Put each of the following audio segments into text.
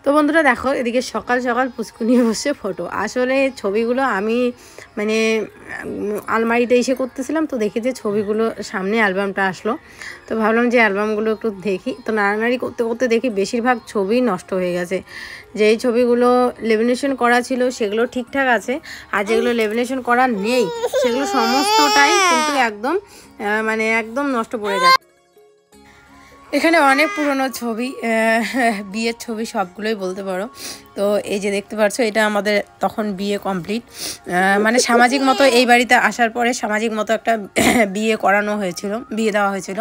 তো বন্ধুরা দেখো এদিকে সকাল সকাল পুচকু নিয়ে বসে ফটো। আসলে ছবিগুলো আমি মানে আলমারিতে এসে করতেছিলাম, তো দেখি যে ছবিগুলো সামনে অ্যালবামটা আসলো, তো ভাবলাম যে অ্যালবামগুলো একটু দেখি। তো নাড়ানাড়ি করতে করতে দেখি বেশিরভাগ ছবি নষ্ট হয়ে গেছে। যেই ছবিগুলো লেমিনেশন করা ছিল সেগুলো ঠিকঠাক আছে, আর যেগুলো লেমিনেশন করা নেই সেগুলো সমস্তটাই কিন্তু একদম মানে একদম নষ্ট পড়ে গেছে। এখানে অনেক পুরনো ছবি, বিয়ের ছবি সবগুলোই বলতে পারো। তো এই যে দেখতে পাচ্ছ এটা আমাদের তখন বিয়ে কমপ্লিট, মানে সামাজিক মতো এই বাড়িতে আসার পরে সামাজিক মতো একটা বিয়ে করানো হয়েছিল, বিয়ে দেওয়া হয়েছিল।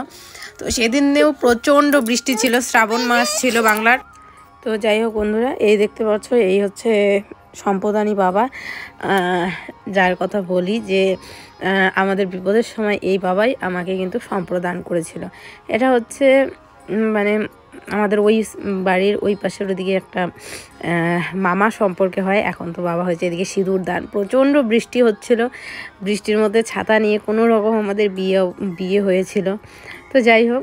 তো সেদিনেও প্রচণ্ড বৃষ্টি ছিল, শ্রাবণ মাস ছিল বাংলার। তো যাই হোক বন্ধুরা, এই দেখতে পাচ্ছ এই হচ্ছে সম্পদানি বাবা, যার কথা বলি যে আমাদের বিপদের সময় এই বাবাই আমাকে কিন্তু সম্প্রদান করেছিল। এটা হচ্ছে মানে আমাদের ওই বাড়ির ওই পাশের ওদিকে একটা মামা সম্পর্কে হয়, এখন তো বাবা হয়েছে। এদিকে সিঁদুর দান, প্রচণ্ড বৃষ্টি হচ্ছিল, বৃষ্টির মধ্যে ছাতা নিয়ে কোনো রকম আমাদের বিয়ে হয়েছিল। তো যাই হোক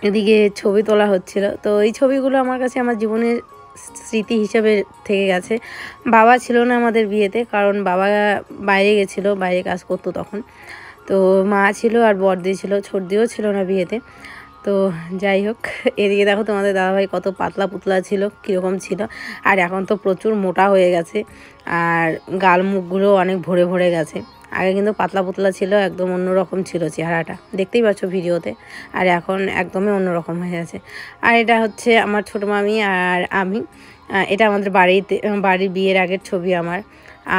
এদিকে ছবি তোলা হচ্ছিল। তো এই ছবিগুলো আমার কাছে আমার জীবনের স্মৃতি হিসাবে থেকে গেছে। বাবা ছিল না আমাদের বিয়েতে, কারণ বাবা বাইরে গেছিলো, বাইরে কাজ করতো তখন। তো মা ছিল আর বড়দি ছিল, ছোটদিও ছিল না বিয়েতে। তো যাই হোক এদিকে দেখো তোমাদের দাদাভাই কত পাতলা পুতলা ছিল, কীরকম ছিল, আর এখন তো প্রচুর মোটা হয়ে গেছে, আর গাল মুখগুলো অনেক ভরে ভরে গেছে। আগে কিন্তু পাতলা পুতলা ছিল, একদম অন্যরকম ছিল চেহারাটা, দেখতেই পাচ্ছ ভিডিওতে, আর এখন একদমই অন্যরকম হয়ে গেছে। আর এটা হচ্ছে আমার ছোটো মামি আর আমি, এটা আমাদের বাড়ির বিয়ের আগের ছবি আমার।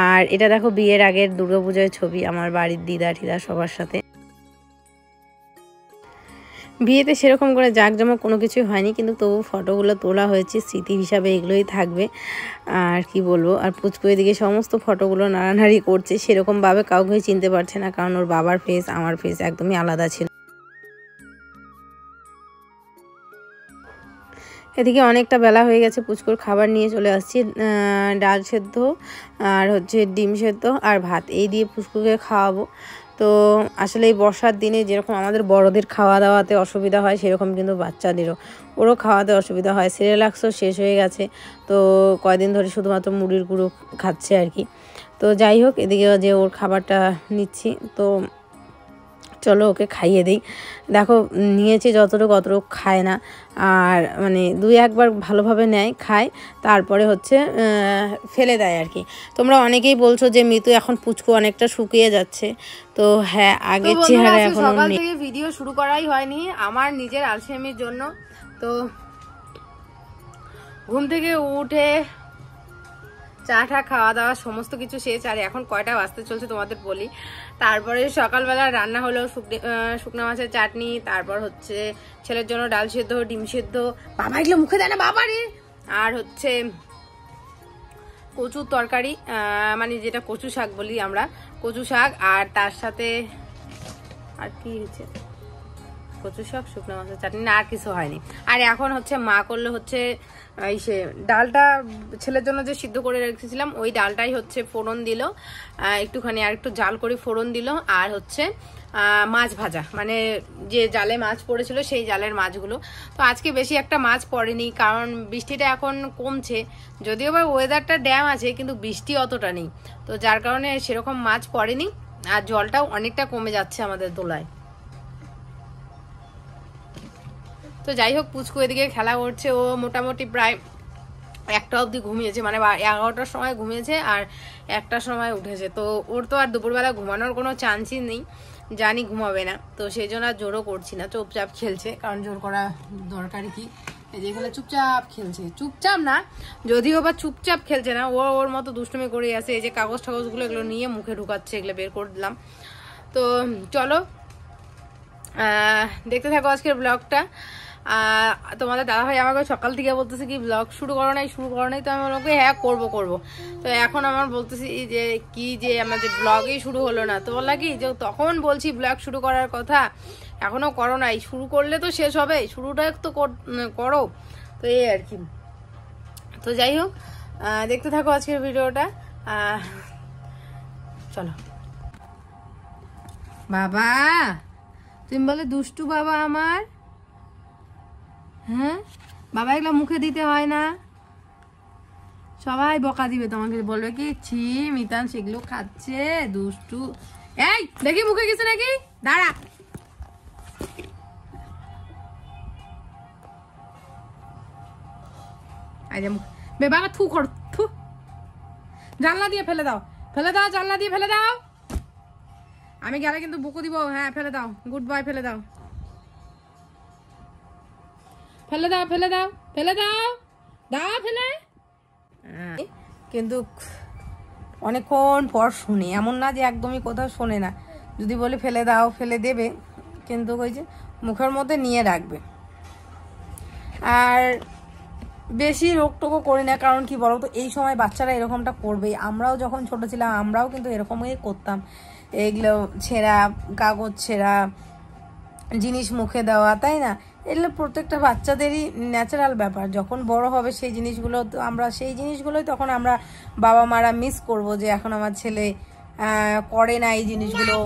আর এটা দেখো বিয়ের আগের দুর্গাপূজার ছবি আমার বাড়ির দিদা ঠিদা সবার সাথে। বিয়েতে সেরকম করে জাঁকজমক কোনো কিছুই হয়নি, কিন্তু তবু ফটোগুলো তোলা হয়েছে স্মৃতি হিসাবে, এগুলোই থাকবে। আর কি বলবো, আর পুচকু এদিকে সমস্ত ফটোগুলো নাড়ানাড়ি করছে, সেরকমভাবে কাউকে চিনতে পারছে না, কারণ ওর বাবার ফেস আমার ফেস একদমই আলাদা ছিল। এদিকে অনেকটা বেলা হয়ে গেছে, পুচকুর খাবার নিয়ে চলে আসছি। ডাল সেদ্ধ আর হচ্ছে ডিম সেদ্ধ আর ভাত, এই দিয়ে পুচকুকে খাওয়াবো। তো আসলে এই বর্ষার দিনে যেরকম আমাদের বড়দের খাওয়া দাওয়াতে অসুবিধা হয়, সেরকম কিন্তু বাচ্চাদেরও ওরও খাওয়াতে অসুবিধা হয়। সিরিয়ালাক্সও শেষ হয়ে গেছে, তো কয়দিন ধরে শুধুমাত্র মুড়ির গুঁড়ো খাচ্ছে আর কি। তো যাই হোক এদিকে যে ওর খাবারটা নিচ্ছি, তো চলো ওকে খাইয়ে দিই। দেখো নিয়েছি যতটুকু অতটুকু খায় না, আর মানে দুই একবার ভালোভাবে নেয়, খায়, তারপরে হচ্ছে ফেলে দেয় আর কি। তোমরা অনেকেই বলছো যে মিতু এখন পুচকু অনেকটা শুকিয়ে যাচ্ছে, তো হ্যাঁ আগের চেহারা এখন সকাল থেকে ভিডিও শুরু করাই হয়নি আমার নিজের আলসেমির জন্য। তো ঘুম থেকে উঠে চা টা খাওয়া দাওয়া সমস্ত কিছু শেষ, আর এখন কয়টা বাজতে চলছে তোমাদের বলি। তারপরে সকালবেলা রান্না হলো শুকনো মাছের চাটনি, তারপর হচ্ছে ছেলের জন্য ডাল সেদ্ধ, ডিম সেদ্ধ, বাবা এগুলো মুখে দেয় না বাবা রে, আর হচ্ছে কচুর তরকারি, মানে যেটা কচু শাক বলি আমরা, কচু শাক, আর তার সাথে আর কি হচ্ছে কচু শাক, শুকনো মাছের চাটনি, না আর কিছু হয়নি। আর এখন হচ্ছে মা করলে হচ্ছে সে ডালটা ছেলের জন্য যে সিদ্ধ করে রেখেছিলাম ওই ডালটাই হচ্ছে ফোড়ন দিল, একটুখানি আর একটু জাল করে ফোড়ন দিল, আর হচ্ছে মাছ ভাজা, মানে যে জালে মাছ পড়েছিল সেই জালের মাছগুলো। তো আজকে বেশি একটা মাছ পড়েনি, কারণ বৃষ্টিটা এখন কমছে, যদিও বা ওয়েদারটা ড্যাম আছে কিন্তু বৃষ্টি অতটা নেই, তো যার কারণে সেরকম মাছ পড়েনি, আর জলটাও অনেকটা কমে যাচ্ছে আমাদের দোলায়। তো যাই হোক পুচকু এদিকে খেলা করছে, ও মোটামুটি প্রায় 1টা অবধি ঘুমিয়েছে, মানে 11টার সময় ঘুমিয়েছে আর 1টার সময় উঠেছে। তো ওর তো আর দুপুরবেলা ঘুমানোর কোনো চান্সই নেই, জানি ঘুমাবে না, তো সেই জন্য আর জোরও করছি না, চুপচাপ খেলছে, কারণ জোর করা দরকারি কি, এই যেখানে চুপচাপ খেলছে, চুপচাপ না যদিও বা চুপচাপ খেলছে না, ও ওর মতো দুষ্টুমি করে আছে। এই যে কাগজ টাগজগুলো এগুলো নিয়ে মুখে ঢুকাচ্ছে, এগুলো বের করে দিলাম। তো চলো দেখতে থাকো আজকের ব্লগটা। তোমাদের দাদাভাই আমাকে সকাল থেকে বলতেছে কি ব্লগ শুরু করো নাই, তো আমি বললাম হ্যাঁ করবো। তো এখন আমার বলতেছি যে কি যে আমাদের ব্লগই শুরু হলো না, তো বললা কি যে তখন বলছি ব্লগ শুরু করার কথা, এখনো করো নাই, শুরু করলে তো শেষ হবে, শুরুটা তো করো। তো এই আর কি। তো যাই হোক দেখতে থাকো আজকের ভিডিওটা। চলো বাবা, তুমি বলে দুষ্টু বাবা আমার, হ্যাঁ বাবা এগুলো মুখে দিতে হয় না, সবাই বকা দিবে তোমাকে, বলবে কি ছি মিতান সেগুলো খাচ্ছে দুষ্টু। এই দেখি মুখে কিছু নাকি, দাঁড়া। বাবা থু কর, থু। জানলা দিয়ে ফেলে দাও, ফেলে দাও, জানলা দিয়ে ফেলে দাও। আমি গেলে কিন্তু বকু দিব। হ্যাঁ ফেলে দাও, গুড বয়, ফেলে দাও, ফেলে দাও, ফেলে দাও, ফেলে দাও, দাও ফেলে। কিন্তু অনেকক্ষণ পর শুনে, এমন না যে একদমই কোথাও শোনে না। যদি বলে ফেলে দাও ফেলে দেবে, কিন্তু ওই যে মুখের মধ্যে নিয়ে রাখবে। আর বেশি রোগটোকও করি না, কারণ কি বলো তো, এই সময় বাচ্চারা এরকমটা করবেই। আমরাও যখন ছোট ছিলাম আমরাও কিন্তু এরকমই করতাম। এগুলো ছেঁড়া কাগজ, ছেঁড়া জিনিস মুখে দেওয়া, তাই না? এগুলো প্রত্যেকটা বাচ্চাদেরই ন্যাচারাল ব্যাপার। যখন বড় হবে সেই জিনিসগুলো তো আমরা, সেই জিনিসগুলোই তখন আমরা বাবা মারা মিস করব, যে এখন আমার ছেলে করে না এই জিনিসগুলো।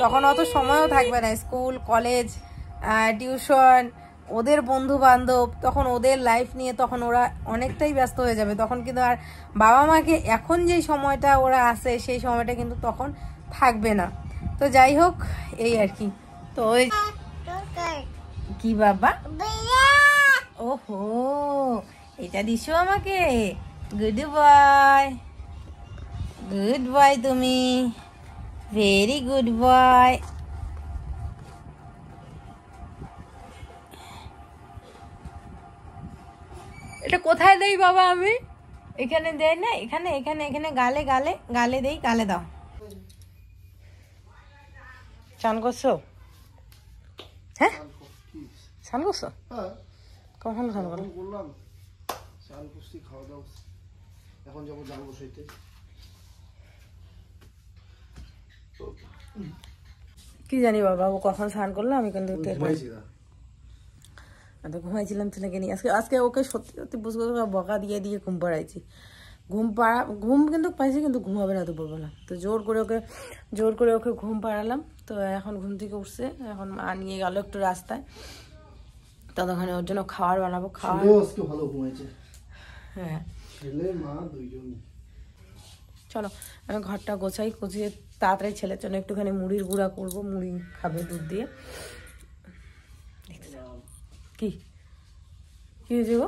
তখন অত সময়ও থাকবে না, স্কুল কলেজ টিউশন, ওদের বন্ধু বান্ধব, তখন ওদের লাইফ নিয়ে তখন ওরা অনেকটাই ব্যস্ত হয়ে যাবে। তখন কিন্তু আর বাবা মাকে এখন যেই সময়টা ওরা আসে সেই সময়টা কিন্তু তখন থাকবে না। তো যাই হোক, এই আর কি। তো ওই কি বাবা, ওহো এটা দিছো আমাকে, গুড বয়, গুড বয়, তুমি ভেরি গুড বয়। এটা কোথায় দেই বাবা আমি? এখানে দেই না, এখানে এখানে এখানে গালে গালে গালে দেই, গালে দাও। চান করছো? হ্যাঁ চান করছো? কখন চান করলাম? চান করছি, খাওয়া দাওয়া, এখন যাবো জাল বসাইতে। কি জানি বাবা ও কখন স্নান করলো, আমি কিন্তু ঘুমাইছিলাম তো নাকি। আজকে ওকে সত্যি সত্যি বুঝতে বকা দিয়ে দিয়ে ঘুম পাড়াইছি। ঘুম কিন্তু পাইছি, কিন্তু ঘুমাবে না তো বলবো না। তো জোর করে ওকে ঘুম পাড়ালাম। তো এখন ঘুম থেকে উঠছে, এখন মা নিয়ে গেল একটু রাস্তায়, ততক্ষণে ওর জন্য খাবার বানাবো। খাওয়ার ভালো ঘুমাইছে। হ্যাঁ চলো আমি ঘরটা গোছাই, গুছিয়ে তাড়াতাড়ি ছেলের জন্য একটুখানি মুড়ির গুঁড়া করবো, মুড়ি খাবে দুধ দিয়ে। কি কি হয়েছে গো?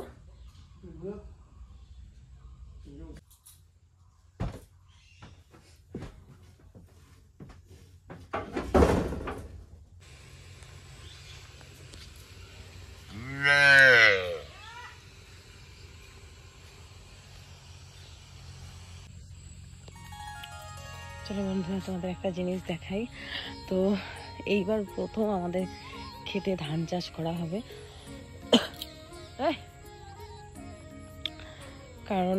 চলো বন্ধুরা তোমাদের একটা জিনিস দেখাই। তো এইবার প্রথম আমাদের খেতে ধান চাষ করা হবে, কারণ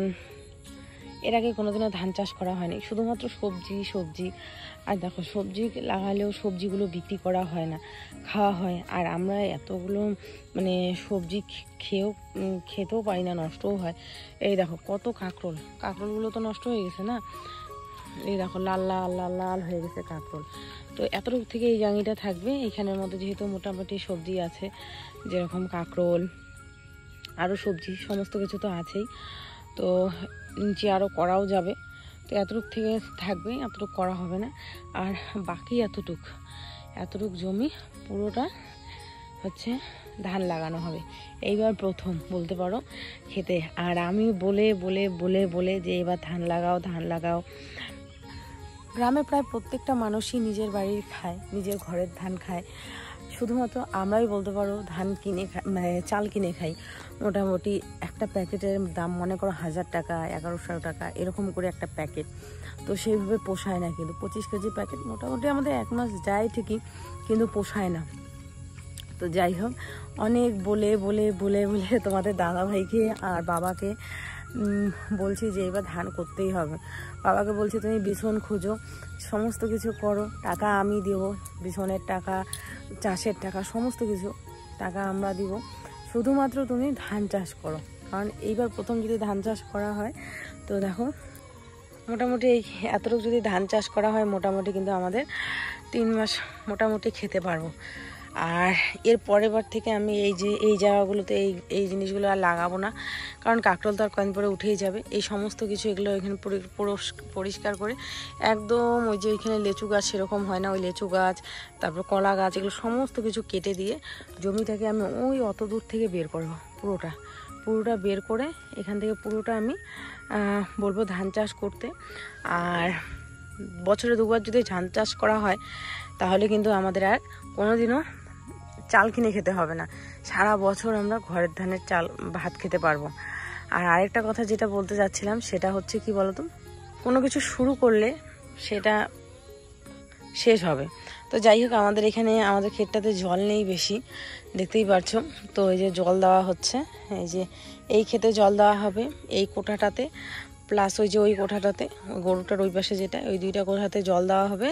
এর আগে কোনোদিনও ধান চাষ করা হয়নি, শুধুমাত্র সবজি। আর দেখো সবজি লাগালেও সবজিগুলো বিক্রি করা হয় না, খাওয়া হয়। আর আমরা এতগুলো মানে সবজি খেতেও পারি না, নষ্টও হয়। এই দেখো কত কাঁকরোলগুলো তো নষ্ট হয়ে গেছে না, এই দেখো লাল লাল লাল লাল হয়ে গেছে কাঁকরোল। তো এতটুকু থেকে এই জাঙ্গিটা থাকবে। এখানের মধ্যে যেহেতু মোটামুটি সবজি আছে, যেরকম কাঁকরোল, আরও সবজি সমস্ত কিছু তো আছেই, তো নিচে আরও করাও যাবে। তো এতটুক থেকে থাকবে, এতটুক করা হবে না। আর বাকি এতটুক জমি পুরোটা হচ্ছে ধান লাগানো হবে। এইবার প্রথম বলতে পারো খেতে। আর আমি বলে যে এবার ধান লাগাও। গ্রামে প্রায় প্রত্যেকটা মানুষই নিজের বাড়ির খায়, নিজের ঘরের ধান খায়। শুধুমাত্র আমরাই বলতে পারো ধান কিনে মানে চাল কিনে খাই। মোটামুটি একটা প্যাকেটের দাম মনে করো 1000 টাকা, 1100 টাকা এরকম করে একটা প্যাকেট। তো সেইভাবে পোষায় না, কিন্তু 25 কেজি প্যাকেট মোটামুটি আমাদের 1 মাস যায় ঠিকই, কিন্তু পোষায় না। তো যাই হোক, অনেক বলে তোমাদের দাদাভাইকে আর বাবাকে বলছি যে এবার ধান করতেই হবে। বাবাকে বলছি তুমি বিছন খোঁজো, সমস্ত কিছু করো, টাকা আমি দেব, বিছনের টাকা, চাষের টাকা, সমস্ত কিছু টাকা আমরা দিব, শুধুমাত্র তুমি ধান চাষ করো। কারণ এইবার প্রথম যদি ধান চাষ করা হয়, তো দেখো মোটামুটি এই এতটুকু যদি ধান চাষ করা হয়, মোটামুটি কিন্তু আমাদের 3 মাস মোটামুটি খেতে পারবো। আর এর পরের বার থেকে আমি এই জায়গাগুলোতে এই জিনিসগুলো আর লাগাবো না, কারণ কাকরোল তো আর কয়েকদিন পরে উঠেই যাবে। এই সমস্ত কিছু এগুলো এখানে পরিষ্কার করে একদম ওই যে ওইখানে লেচু গাছ সেরকম হয় না, ওই লেচু গাছ, তারপর কলা গাছ, এগুলো সমস্ত কিছু কেটে দিয়ে জমিটাকে আমি ওই অত দূর থেকে বের করবো, পুরোটা বের করে এখান থেকে পুরোটা আমি বলবো ধান চাষ করতে। আর বছরে 2 বার যদি ধান চাষ করা হয় তাহলে কিন্তু আমাদের আর কোনোদিনও চাল কিনে খেতে হবে না, সারা বছর আমরা ঘরের ধানের চাল ভাত খেতে পারবো। আর আরেকটা কথা যেটা বলতে যাচ্ছিলাম সেটা হচ্ছে কি বলতো, কোনো কিছু শুরু করলে সেটা শেষ হবে। তো যাই হোক, আমাদের এখানে আমাদের ক্ষেতটাতে জল নেই বেশি, দেখতেই পারছো। তো এই যে জল দেওয়া হচ্ছে, এই যে এই ক্ষেতে জল দেওয়া হবে এই কোঠাটাতে, প্লাস ওই যে ওই কোঠাটাতে, ওই গরুটার ওই পাশে যেটা, ওই 2টা কোঠাতে জল দেওয়া হবে,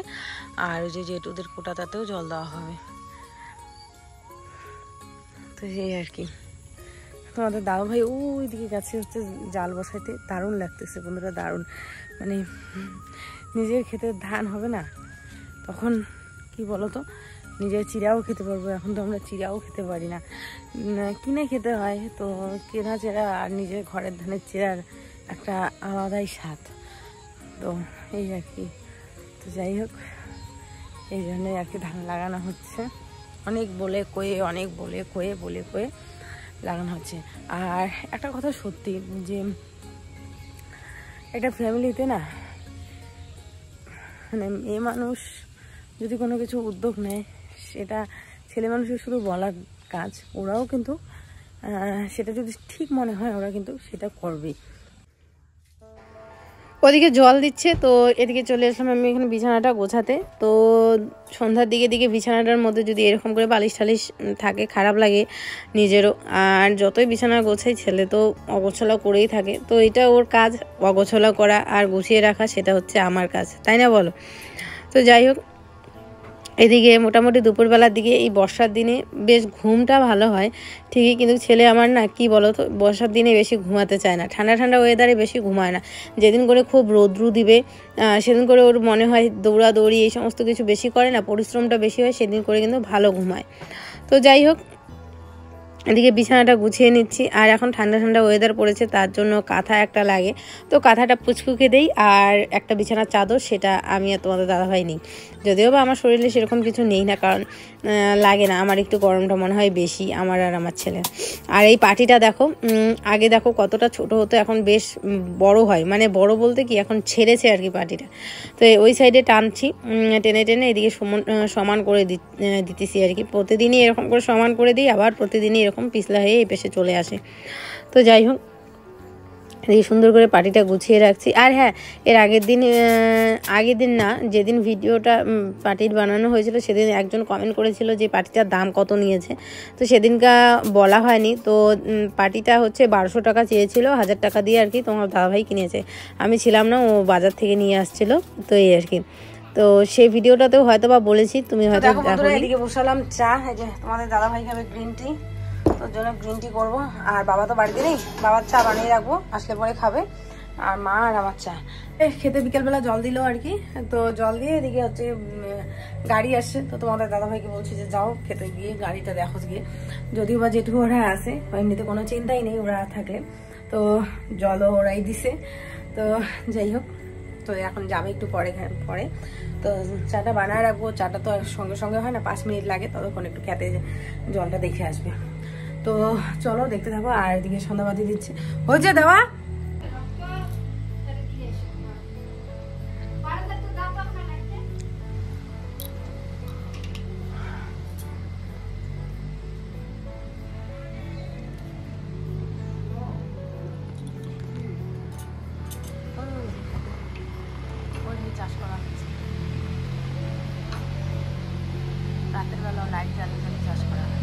আর ওই যে জেঠুদের কোঠাটাতেও জল দেওয়া হবে। তো এই আর কি। তোমাদের দাদু ভাই ওইদিকে গাছে হচ্ছে জাল বসাইতে, দারুণ লাগতেছে বন্ধুরা, দারুণ। মানে নিজের ক্ষেতের ধান হবে না তখন কি বলতো, নিজের চিড়াও খেতে পারবো। এখন তো আমরা চিড়াও খেতে পারি না, কিনে খেতে হয়। তো কেনা চিড়া আর নিজের ঘরের ধানের চিড়ার একটা আলাদাই স্বাদ। তো এই আর কি। তো যাই হোক, এই জন্যই আর কি ধান লাগানো হচ্ছে, অনেক বলে কয়ে লাগানো হচ্ছে। আর একটা কথা সত্যি, যে একটা ফ্যামিলিতে না, মানে মেয়ে মানুষ যদি কোনো কিছু উদ্যোগ নেয়, সেটা ছেলে মানুষের শুধু বলার কাজ, ওরাও কিন্তু সেটা যদি ঠিক মনে হয় ওরা কিন্তু সেটা করবেই। ওদিকে জল দিচ্ছে, তো এদিকে চলে আসলাম আমি এখানে বিছানাটা গোছাতে। তো সন্ধ্যার দিকে বিছানাটার মধ্যে যদি এরকম করে বালিশ টালিশ থাকে খারাপ লাগে নিজেরও। আর যতই বিছানা গোছাই, ছেলে তো অগোছালো করেই থাকে। তো এটা ওর কাজ, অগোছালো করা আর গুছিয়ে রাখা, সেটা হচ্ছে আমার কাজ, তাই না বলো? তো যাই হোক, এদিকে মোটামুটি দুপুরবেলার দিকে এই বর্ষার দিনে বেশ ঘুমটা ভালো হয় ঠিকই, কিন্তু ছেলে আমার না কি বলো তো, বর্ষার দিনে বেশি ঘুমাতে চায় না, ঠান্ডা ওয়েদারে বেশি ঘুমায় না। যেদিন করে খুব রৌদ্রু দিবে সেদিন করে ওর মনে হয় দৌড়াদৌড়ি এই সমস্ত কিছু বেশি করে না, পরিশ্রমটা বেশি হয়, সেদিন করে কিন্তু ভালো ঘুমায়। তো যাই হোক, এদিকে বিছানাটা গুছিয়ে নিচ্ছি। আর এখন ঠান্ডা ওয়েদার পড়েছে, তার জন্য কাঁথা একটা লাগে, তো কাঁথাটা পুচকুকে দেই। আর একটা বিছানার চাদর, সেটা আমি আর তোমাদের দাদাভাই নিই, যদিও বা আমার শরীরে সেরকম কিছু নেই না, কারণ লাগে না, আমার একটু গরমটা মনে হয় বেশি, আমার আর আমার ছেলে। আর এই পাটিটা দেখো, আগে দেখো কতটা ছোট হতো, এখন বেশ বড় হয়, মানে বড় বলতে কি এখন ছেড়েছে আর কি পাটিটা। তো ওই সাইডে টানছি, টেনে এদিকে সমান করে দিতেছি আর কি। প্রতিদিনই এরকম করে সমান করে দিই, আবার প্রতিদিনই এরকম পিছলা হয়ে এই পেশে চলে আসে। তো যাই হোক, এই সুন্দর করে পাটিটা গুছিয়ে রাখছি। আর হ্যাঁ, এর আগের দিন না, যেদিন ভিডিওটা পাটির বানানো হয়েছিল, সেদিন একজন কমেন্ট করেছিল যে পাটিটার দাম কত নিয়েছে। তো সেদিনকা বলা হয়নি। তো পাটিটা হচ্ছে 1200 টাকা চেয়েছিল, 1000 টাকা দিয়ে আর কি তোমার দাদাভাই কিনেছে, আমি ছিলাম না, ও বাজার থেকে নিয়ে আসছিল। তো এই আর কি। তো সেই ভিডিওটাতেও হয়তো বা বলেছি, তুমি হয়তো দেখো। এদিকে বসালাম চা, এই যে তোমাদের দাদাভাই খাবে গ্রিন টি, ওর জন্য গ্রিন টি করবো। আর বাবা তো বাড়িতে নেই, বাবার চা বানিয়ে রাখবো, আসলে পরে খাবে। আর মা আর আমার চা খেতে বিকেলবেলা জল দিল আর কি। তো জল দিয়ে এদিকে হচ্ছে গাড়ি আসছে, তো তোমাদের দাদাভাইকে বলছি যে যাও খেতে গিয়ে গাড়িটা দেখো গিয়ে, যদিও বা যেটুকু ওরা আসে, এমনিতে কোনো চিন্তাই নেই ওরা থাকলে। তো জলও ওরাই দিছে। তো যাই হোক, তো এখন যাবে একটু পরে। তো চাটা বানায় রাখবো, চাটা তো সঙ্গে সঙ্গে হয় না, 5 মিনিট লাগে, ততক্ষণ একটু খেতে জলটা দেখে আসবে। তো চলো দেখতে থাকো। আর এদিকে সন্ধ্যাবাতি দিচ্ছে, হয়েছে দেওয়া। চাষ করা হচ্ছে রাতের বেলা, লাইট জ্বালিয়ে চাষ করা হয়।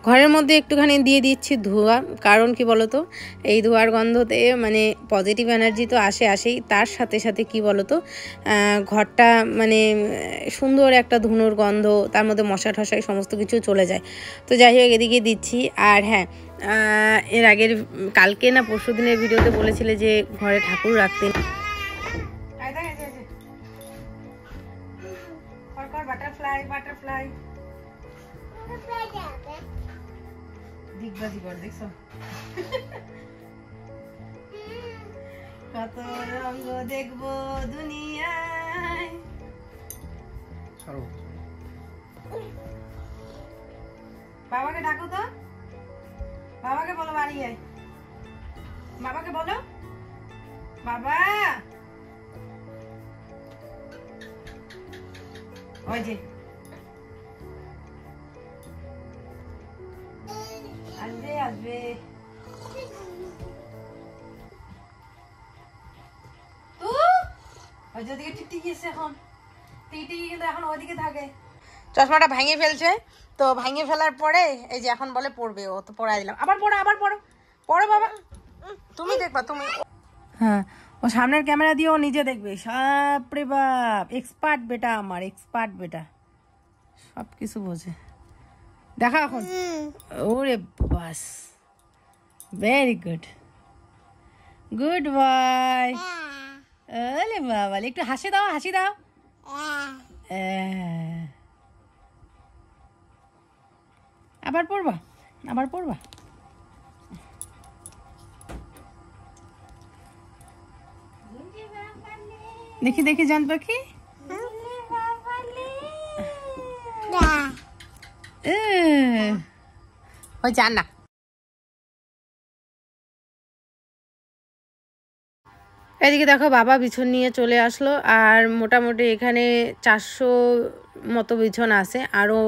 ঘরের মধ্যে একটুখানি দিয়ে দিচ্ছি ধোঁয়া, কারণ কি বলতো এই ধোঁয়ার গন্ধতে মানে পজিটিভ এনার্জি তো আসেই, তার সাথে সাথে কি বলতো ঘরটা মানে সুন্দর একটা ধুনোর গন্ধ, তার মধ্যে মশা ঠশাই সমস্ত কিছু চলে যায়। তো যাই হোক এদিকে দিচ্ছি। আর হ্যাঁ, এর আগের কালকে না পরশু দিনের ভিডিওতে বলেছিলে যে ঘরে ঠাকুর রাখতে, বাটারফ্লাই দিগবাজি কর, দেখছো কত রঙ দেখবো দুনিয়ায়। বাবাকে ডাকো তো, বাবাকে বলো বাড়ি আয়, বাবাকে বলো বাবা। ওই যে আসবে আসবে। যেদিকে টিকটিকি এসে এখন টিকটিকি কিন্তু এখন ওইদিকে থাকে। চশমাটা ভেঙে ফেলছে, তো ভেঙে ফেলার পরে এই যে এখন বলে পড়বে, ও তো পড়াই দিলাম। আবার পড়ো আবার পড়ো, পড়ো বাবা, তুমি দেখবা তুমি। হ্যাঁ, ও সামনের ক্যামেরা দিয়ে ও নিজে দেখবে। বাপরে বাপ, এক্সপার্ট বেটা আমার, এক্সপার্ট বেটা, সব কিছু বোঝে। দেখা এখন, ওরে বাস, ভেরি গুড, গুড বয়। ওলে বাবা, একটু হাসি দাও, হাসি দাও। আবার পড়বা, আবার পড়বা। দেখি দেখি জান পাখি, ওই জান না। এদিকে দেখো বাবা বিছন নিয়ে চলে আসলো, আর মোটামুটি এখানে 400 মতো বিছন আছে, আরও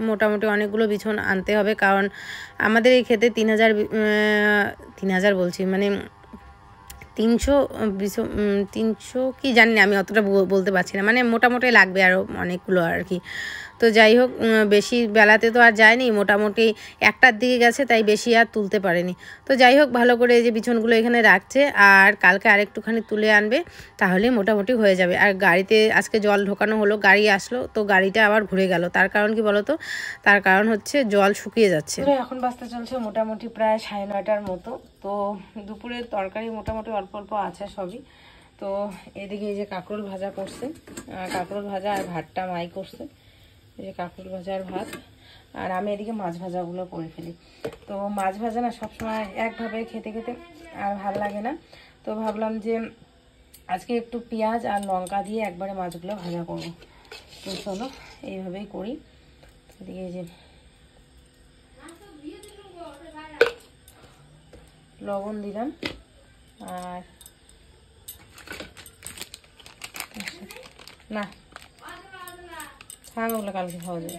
মোটামুটি অনেকগুলো বিছন আনতে হবে, কারণ আমাদের এই ক্ষেতে 3000 বলছি মানে 300 কি জানি না, আমি অতটা বলতে পারছি না, মানে মোটামুটি লাগবে আরও অনেকগুলো আর কি। তো যাই হোক, বেশি বেলাতে তো আর যায়নি, মোটামুটি 1টার দিকে গেছে, তাই বেশি আর তুলতে পারেনি। তো যাই হোক, ভালো করে এই যে বিছনগুলো এখানে রাখছে, আর কালকে আরেকটুখানি তুলে আনবে, তাহলে মোটামুটি হয়ে যাবে। আর গাড়িতে আজকে জল ঢোকানো হলো, গাড়ি আসলো, তো গাড়িটা আবার ঘুরে গেল। তার কারণ কি বলতো, তার কারণ হচ্ছে জল শুকিয়ে যাচ্ছে। এখন বাজতে চলছে মোটামুটি প্রায় 9:30টার মতো। তো দুপুরের তরকারি মোটামুটি অল্প অল্প আছে সবই। তো এদিকে এই যে কাঁকরোল ভাজা করছে, কাঁকরোল ভাজা আর ভাতটা মাই করছে, এই যে কাঁকরোল ভাজা আর ভাত। আর আমি এদিকে মাছ ভাজাগুলো করে ফেলি। তো মাছ ভাজা না সবসময় একভাবে খেতে খেতে আর ভালো লাগে না, তো ভাবলাম যে আজকে একটু পেঁয়াজ আর লঙ্কা দিয়ে একবারে মাছগুলো ভাজা করবো। তো চলো এইভাবেই করি। এদিকে এই যে লবণ দিলাম, আর না থাক, ওগুলো কালকে খাওয়া যাবে।